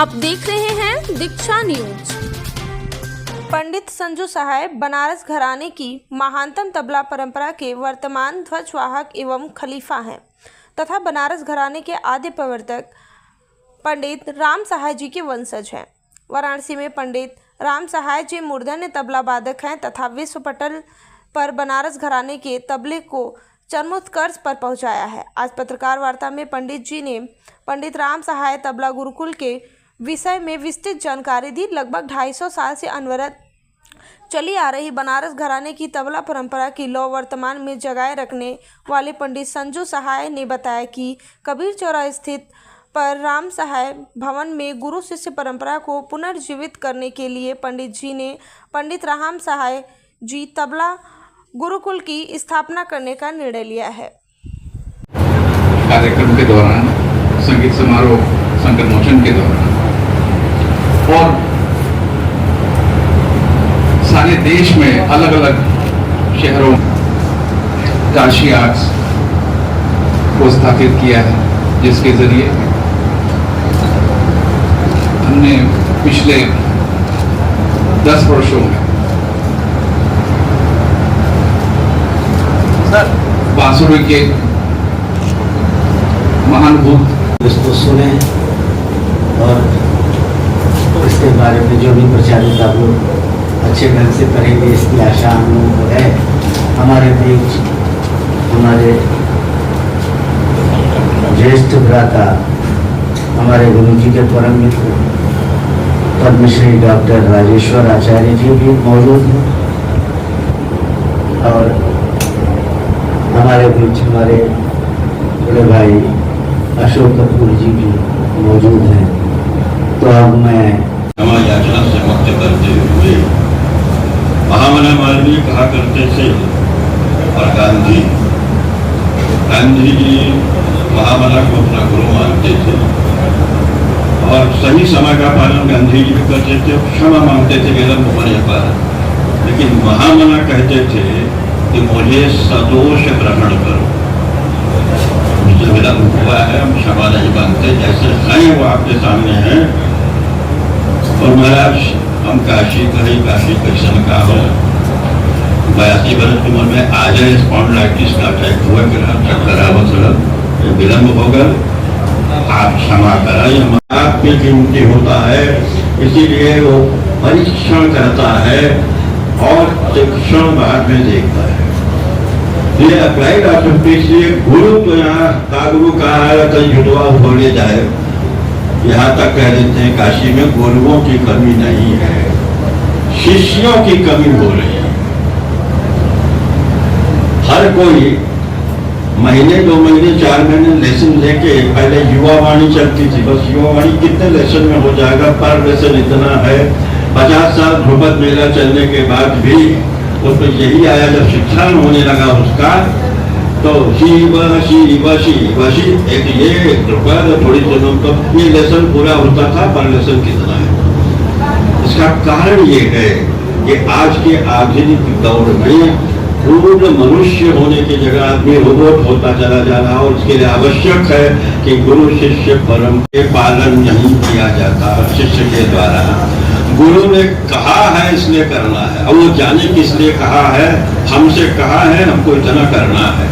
आप देख रहे हैं दीक्षा न्यूज। पंडित संजू सहाय बनारस घराने की महानतम तबला परंपरा के वर्तमान ध्वजवाहक एवं खलीफा हैं तथा बनारस घराने के आद्य प्रवर्तक पंडित राम सहाय जी के वंशज हैं। वाराणसी में पंडित राम सहाय जी मूर्धन्य तबला वादक हैं तथा विश्व पटल पर बनारस घराने के तबले को चरमोत्कर्ष पर पहुंचाया है। आज पत्रकार वार्ता में पंडित जी ने पंडित राम सहाय तबला गुरुकुल के विषय में विस्तृत जानकारी दी। लगभग 250 साल से अनवरत चली आ रही बनारस घराने की तबला परंपरा की लौ वर्तमान में जगाए रखने वाले पंडित संजू सहाय ने बताया कि कबीर चौराहा स्थित पर राम सहाय भवन में गुरु शिष्य परंपरा को पुनर्जीवित करने के लिए पंडित जी ने पंडित राम सहाय जी तबला गुरुकुल की स्थापना करने का निर्णय लिया है। कार्यक्रम के दौरान, संगीत समारोह संकट मोचन के दौरान और सारे देश में अलग अलग शहरों काशी आर्ट्स को स्थापित किया है, जिसके जरिए हमने पिछले 10 वर्षों में बांसुरी के महानुभूत इसको सुने और इसके बारे में जो भी प्रचारित आप लोग अच्छे ढंग से करेंगे, इसकी आशा हम लोगों को है। हमारे बीच हमारे ज्येष्ठ भ्राता हमारे गुरु जी के परम मित्र पद्मश्री डॉक्टर राजेश्वर आचार्य जी भी मौजूद हैं और हमारे बीच हमारे बड़े भाई अशोक कपूर जी भी मौजूद हैं। तो अब मैं याचना से मुक्त करते हुए महामना मालवीय कहा करते थे और गांधी जी महामना को अपना गुरु मानते थे और सही समय का पालन गांधी जी भी करते थे, क्षमा मांगते थे विलंब होने पर, लेकिन महामना कहते थे कि मुझे सदोष ग्रहण करो। मुझे विलंब हुआ है, हम क्षमा नहीं मांगते, जैसे हैं वो आपके सामने हैं। और महाराज हम काशी कहीं काशी कृष्ण का हो 82 वर्ष की उम्र में आ जाए स्पॉन्डिलाइटिस का अटैक हुआ, चक्कर आवत विलंब होगा, आप क्षमा कराइए। आपकी कीमती होता है, इसीलिए वो परीक्षण करता है और शिक्षण बाद में देखता है। ये अप्लाइड ऑथोरिटी, इसलिए गुरु तो यहाँ का गुरु कहा है कहीं जुटवा बोले जाए, यहाँ तक कह देते हैं काशी में गुरुओं की कमी नहीं है, शिष्यों की कमी हो रही है। हर कोई महीने 2 महीने 4 महीने लेसन लेके, पहले युवा वाणी चलती थी, बस युवा वाणी कितने लेसन में हो जाएगा, पर लेसन इतना है। 50 साल ध्रुपद मेला चलने के बाद भी उसमें यही आया, जब शिक्षण होने लगा उसका तो शिव शिव शिव शिव, एक ये ध्रुपद थोड़ी दिनों तो ये लेसन पूरा होता था, पर लेसन कितना है। इसका कारण ये है कि आज के आधुनिक दौर में पूर्ण मनुष्य होने की जगह आदमी रोबोट होता चला जा रहा है और उसके लिए आवश्यक है कि गुरु शिष्य परम के पालन नहीं किया जाता शिष्य के द्वारा। गुरु ने कहा है इसलिए करना है, और वो जाने किस लिए कहा है, हमसे कहा है हमको इतना करना है।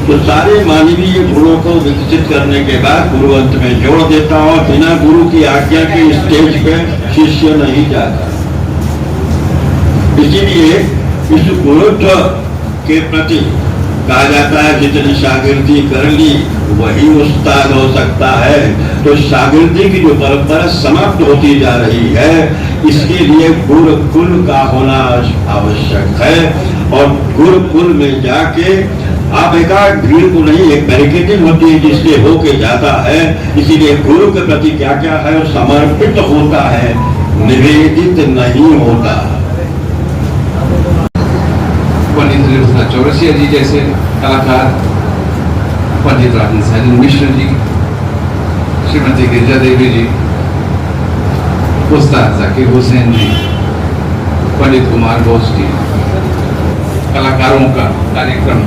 तो सारे मानवीय गुणों को विकसित करने के बाद गुरु अंत में जोड़ देता और बिना गुरु की आज्ञा के स्टेज पे शिष्य नहीं जाता। इसीलिए इस गुरुत्व के प्रति कहा जाता है जितनी शागिर्दी कर ली वही उस्ताद हो सकता है। तो शागिर्दी की जो परंपरा समाप्त होती जा रही है, इसके लिए गुरुकुल का होना आवश्यक है। और गुरुकुल में जाके आप एकाध भीड़ को नहीं, एक बैरिकेडिंग होती है जिससे होके जाता है। इसीलिए गुरु के प्रति क्या क्या है समर्पित होता है, निवेदित नहीं होता। पंडित चौरसिया जी जैसे कलाकार, पंडित राजन मिश्र जी, श्रीमती गिरिजा देवी जी, उस्ताद जाकिर हुसैन जी, पंडित कुमार बोस जी, कलाकारों का कार्यक्रम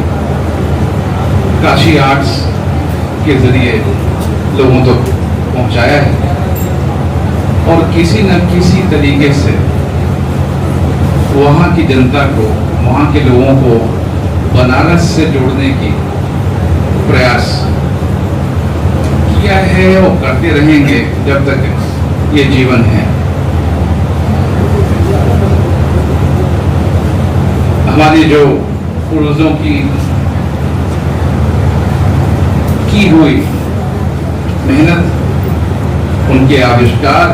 काशी आर्ट्स के जरिए लोगों तक पहुंचाया है। और किसी न किसी तरीके से वहाँ की जनता को, वहाँ के लोगों को बनारस से जोड़ने की प्रयास किया है और करते रहेंगे जब तक ये जीवन है। हमारी जो पूर्वजों की हुई मेहनत, उनके आविष्कार,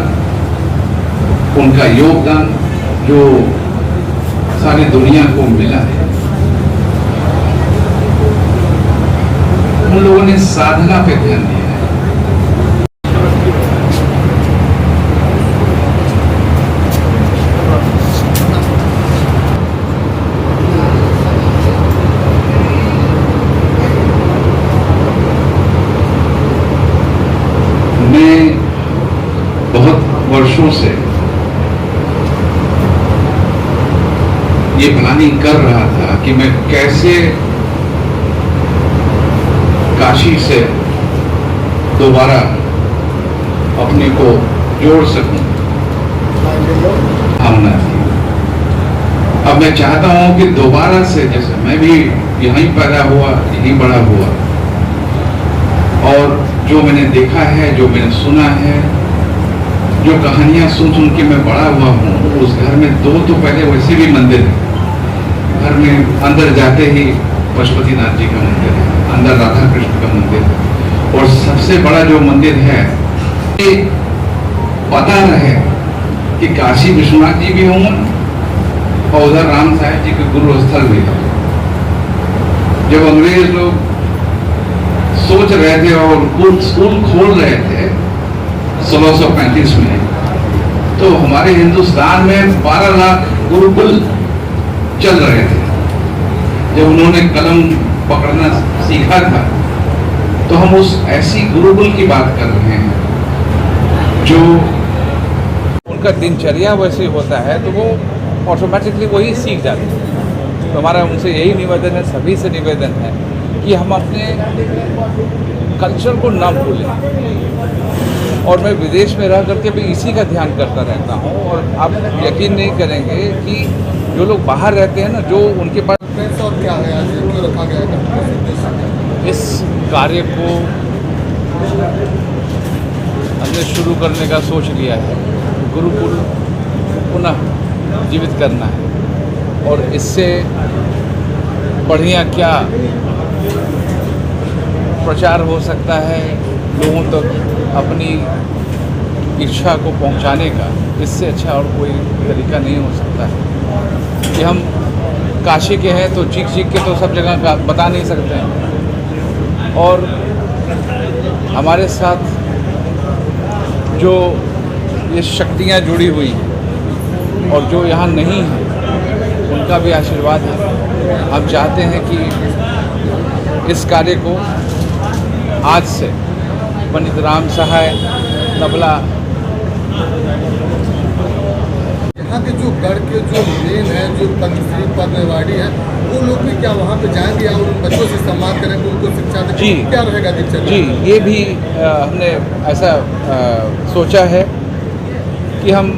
उनका योगदान जो सारी दुनिया को मिला है, उन लोगों ने साधना पे ध्यान दिया है। मैं बहुत वर्षों से ये प्लानिंग कर रहा था कि मैं कैसे काशी से दोबारा अपने को जोड़ सकूं। भावना थी। अब मैं चाहता हूं कि दोबारा से, जैसे मैं भी यहीं पैदा हुआ, यहीं बड़ा हुआ, और जो मैंने देखा है, जो मैंने सुना है, जो कहानियां सुन सुन के मैं बड़ा हुआ हूँ, उस घर में दो तो पहले वैसे भी मंदिर है। घर में अंदर जाते ही पशुपतिनाथ जी का मंदिर है, अंदर राधा कृष्ण का मंदिर है, और सबसे बड़ा जो मंदिर है, ये पता रहे कि काशी विश्वनाथ जी भी होंगे और उधर राम साहब जी के गुरु स्थल भी है। जब अंग्रेज लोग सोच रहे थे और स्कूल खोल रहे थे 1635 में, तो हमारे हिंदुस्तान में 12 लाख गुरुकुल चल रहे थे। जब उन्होंने कलम पकड़ना सीखा था, तो हम उस ऐसी गुरुकुल की बात कर रहे हैं जो उनका दिनचर्या वैसे होता है, तो वो ऑटोमेटिकली वही सीख जाते हैं। तो हमारा उनसे यही निवेदन है, सभी से निवेदन है कि हम अपने कल्चर को ना भूलें। और मैं विदेश में रह करके भी इसी का ध्यान करता रहता हूँ, और आप यकीन नहीं करेंगे कि जो लोग बाहर रहते हैं ना, जो उनके पास और क्या है, आज क्यों रखा गया है इस कार्य को हमने शुरू करने का सोच लिया है। गुरुकुल पुनः जीवित करना है, और इससे बढ़िया क्या प्रचार हो सकता है लोगों तक अपनी इच्छा को पहुंचाने का, इससे अच्छा और कोई तरीका नहीं हो सकता है। कि हम काशी के हैं तो चीख के तो सब जगह का बता नहीं सकते हैं, और हमारे साथ जो ये शक्तियाँ जुड़ी हुई हैं और जो यहाँ नहीं हैं, उनका भी आशीर्वाद है। हम चाहते हैं कि इस कार्य को आज से पंडित राम सहाय तबला, यहाँ के जो गढ़ के जो मेन है, जो श्री पद्मवाड़ी है, वो लोग भी क्या वहाँ पे जाएंगे या उन बच्चों से संवाद करेंगे, उनको शिक्षा देंगे? जी, क्या रहेगा दिनचर्या? जी, ये भी हमने ऐसा सोचा है कि हम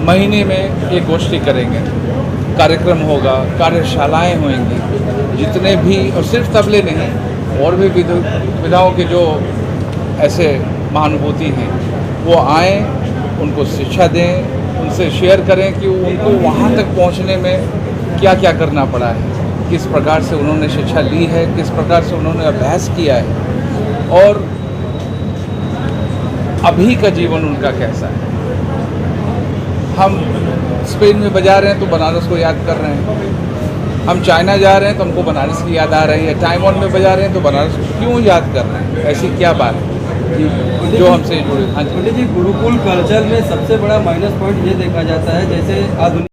महीने में एक गोष्ठी करेंगे, कार्यक्रम होगा, कार्यशालाएं होंगी, जितने भी, और सिर्फ तबले नहीं, और भी विधाओं के जो ऐसे महानुभूति हैं वो आएँ, उनको शिक्षा दें, उनसे शेयर करें कि उनको वहाँ तक पहुँचने में क्या क्या करना पड़ा है, किस प्रकार से उन्होंने शिक्षा ली है, किस प्रकार से उन्होंने अभ्यास किया है, और अभी का जीवन उनका कैसा है। हम स्पेन में बजा रहे हैं तो बनारस को याद कर रहे हैं, हम चाइना जा रहे हैं तो हमको बनारस की याद आ रही है, ताइवान में बजा रहे हैं तो बनारस को क्यों याद कर रहे हैं, ऐसी क्या बात है जो हमसे जुड़े। हाँ जी, गुरुकुल कल्चर में सबसे बड़ा माइनस पॉइंट ये देखा जाता है, जैसे आधुनिक